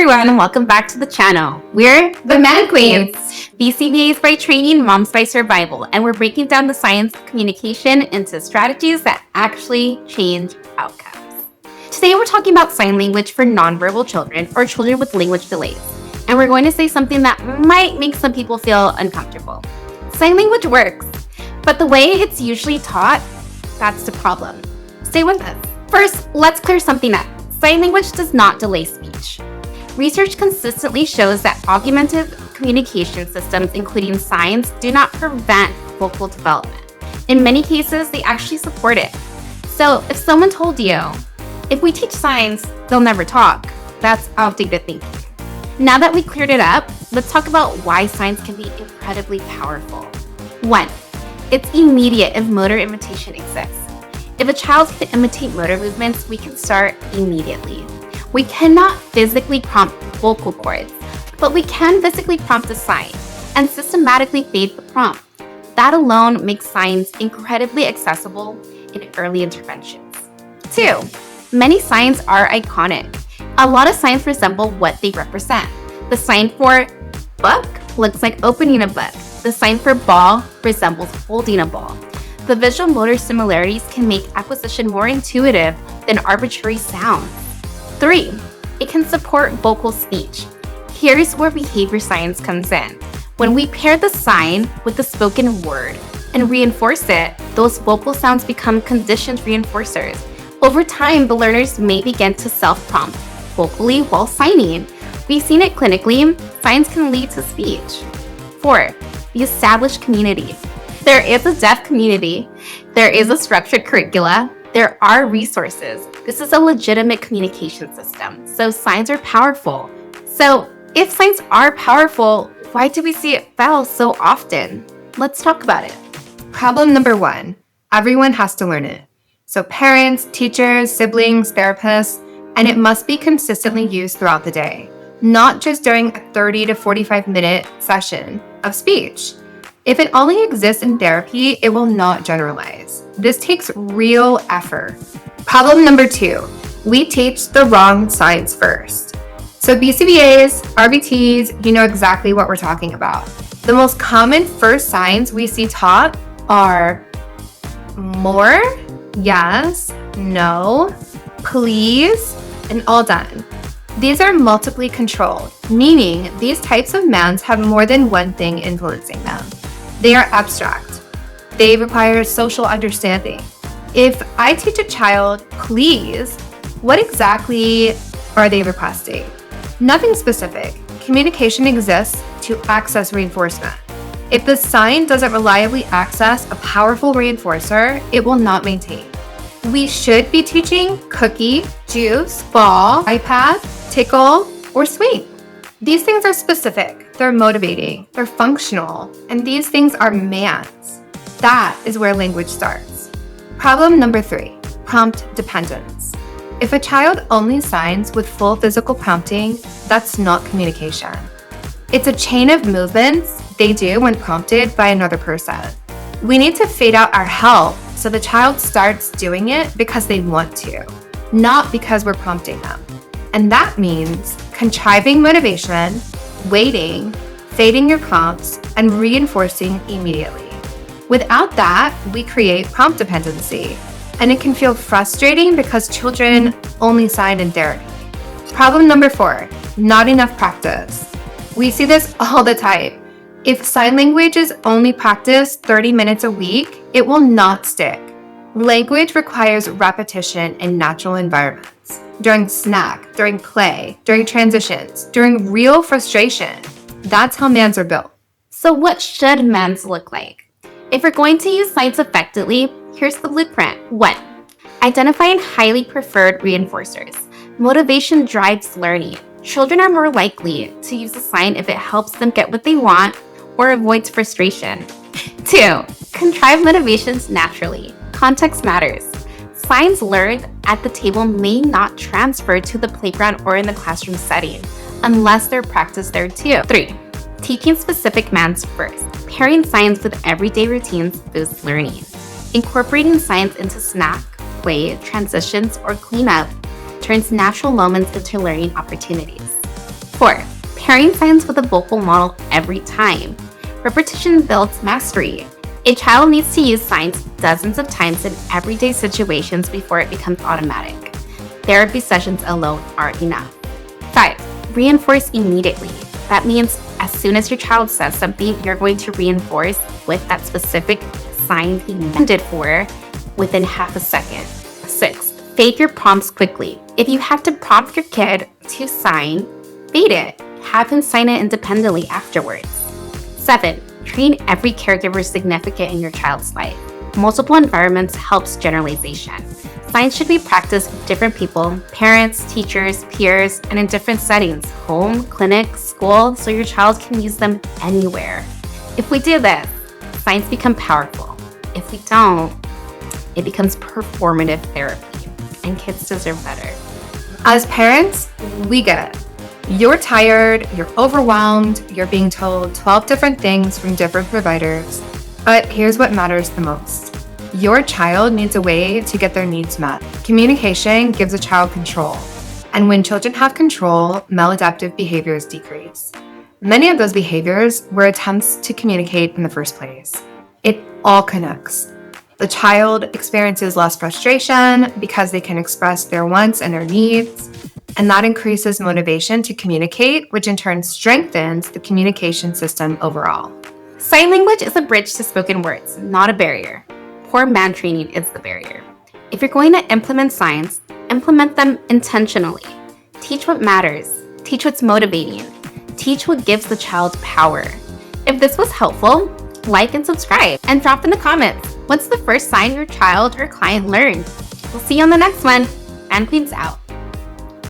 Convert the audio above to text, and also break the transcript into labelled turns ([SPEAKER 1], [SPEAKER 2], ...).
[SPEAKER 1] everyone, and welcome back to the channel. We're the Man Queens, BCBAs by training, moms by survival, and we're breaking down the science of communication into strategies that actually change outcomes. Today we're talking about sign language for nonverbal children or children with language delays, and we're going to say something that might make some people feel uncomfortable. Sign language works, but the way it's usually taught, that's the problem. Stay with us. First, let's clear something up. Sign language does not delay speech. Research consistently shows that augmentative communication systems, including signs, do not prevent vocal development. In many cases, they actually support it. So if someone told you, if we teach signs, they'll never talk, that's outdated thinking. Now that we cleared it up, let's talk about why signs can be incredibly powerful. 1. It's immediate if motor imitation exists. If a child can imitate motor movements, we can start immediately. We cannot physically prompt vocal cords, but we can physically prompt a sign and systematically fade the prompt. That alone makes signs incredibly accessible in early interventions. 2. Many signs are iconic. A lot of signs resemble what they represent. The sign for book looks like opening a book. The sign for ball resembles holding a ball. The visual motor similarities can make acquisition more intuitive than arbitrary sounds. 3. It can support vocal speech. Here's where behavior science comes in. When we pair the sign with the spoken word and reinforce it, those vocal sounds become conditioned reinforcers. Over time, the learners may begin to self-prompt vocally while signing. We've seen it clinically. Signs can lead to speech. 4. The established community. There is a deaf community. There is a structured curricula. There are resources. This is a legitimate communication system. So signs are powerful. So if signs are powerful, why do we see it fail so often? Let's talk about it.
[SPEAKER 2] Problem number 1, everyone has to learn it. So parents, teachers, siblings, therapists, and it must be consistently used throughout the day, not just during a 30 to 45 minute session of speech. If it only exists in therapy, it will not generalize. This takes real effort. Problem number 2, we teach the wrong signs first. So BCBAs, RBTs, you know exactly what we're talking about. The most common first signs we see taught are more, yes, no, please, and all done. These are multiply controlled, meaning these types of mands have more than one thing influencing them. They are abstract. They require social understanding. If I teach a child, please, what exactly are they requesting? Nothing specific. Communication exists to access reinforcement. If the sign doesn't reliably access a powerful reinforcer, it will not maintain. We should be teaching cookie, juice, ball, iPad, tickle, or swing. These things are specific, they're motivating, they're functional, and these things are mands. That is where language starts. Problem number 3, prompt dependence. If a child only signs with full physical prompting, that's not communication. It's a chain of movements they do when prompted by another person. We need to fade out our help so the child starts doing it because they want to, not because we're prompting them. And that means contriving motivation, waiting, fading your prompts, and reinforcing immediately. Without that, we create prompt dependency, and it can feel frustrating because children only sign in therapy. Problem number 4, not enough practice. We see this all the time. If sign language is only practiced 30 minutes a week, it will not stick. Language requires repetition in natural environments. During snack, during play, during transitions, during real frustration. That's how mands are built.
[SPEAKER 1] So what should mands look like? If we're going to use signs effectively, here's the blueprint. 1. Identifying highly preferred reinforcers. Motivation drives learning. Children are more likely to use a sign if it helps them get what they want or avoids frustration. 2. Contrive motivations naturally. Context matters. Signs learned at the table may not transfer to the playground or in the classroom setting unless they're practiced there too. 3. Teaching specific mands first. Pairing signs with everyday routines boosts learning. Incorporating signs into snack, play, transitions, or cleanup turns natural moments into learning opportunities. 4. Pairing signs with a vocal model every time. Repetition builds mastery. A child needs to use signs dozens of times in everyday situations before it becomes automatic. Therapy sessions alone aren't enough. 5. Reinforce immediately. That means as soon as your child says something, you're going to reinforce with that specific sign he intended for within half a second. 6. Fade your prompts quickly. If you have to prompt your kid to sign, fade it. Have him sign it independently afterwards. 7. Train every caregiver significant in your child's life. Multiple environments helps generalization. Signs should be practiced with different people, parents, teachers, peers, and in different settings, home, clinic, school, so your child can use them anywhere. If we do this, signs become powerful. If we don't, it becomes performative therapy, and kids deserve better.
[SPEAKER 2] As parents, we get it. You're tired, you're overwhelmed, you're being told 12 different things from different providers. But here's what matters the most. Your child needs a way to get their needs met. Communication gives a child control. And when children have control, maladaptive behaviors decrease. Many of those behaviors were attempts to communicate in the first place. It all connects. The child experiences less frustration because they can express their wants and their needs. And that increases motivation to communicate, which in turn strengthens the communication system overall.
[SPEAKER 1] Sign language is a bridge to spoken words, not a barrier. Poor man training is the barrier. If you're going to implement signs, implement them intentionally. Teach what matters. Teach what's motivating. Teach what gives the child power. If this was helpful, like and subscribe, and drop in the comments. What's the first sign your child or client learned? We'll see you on the next one. Man Queens out.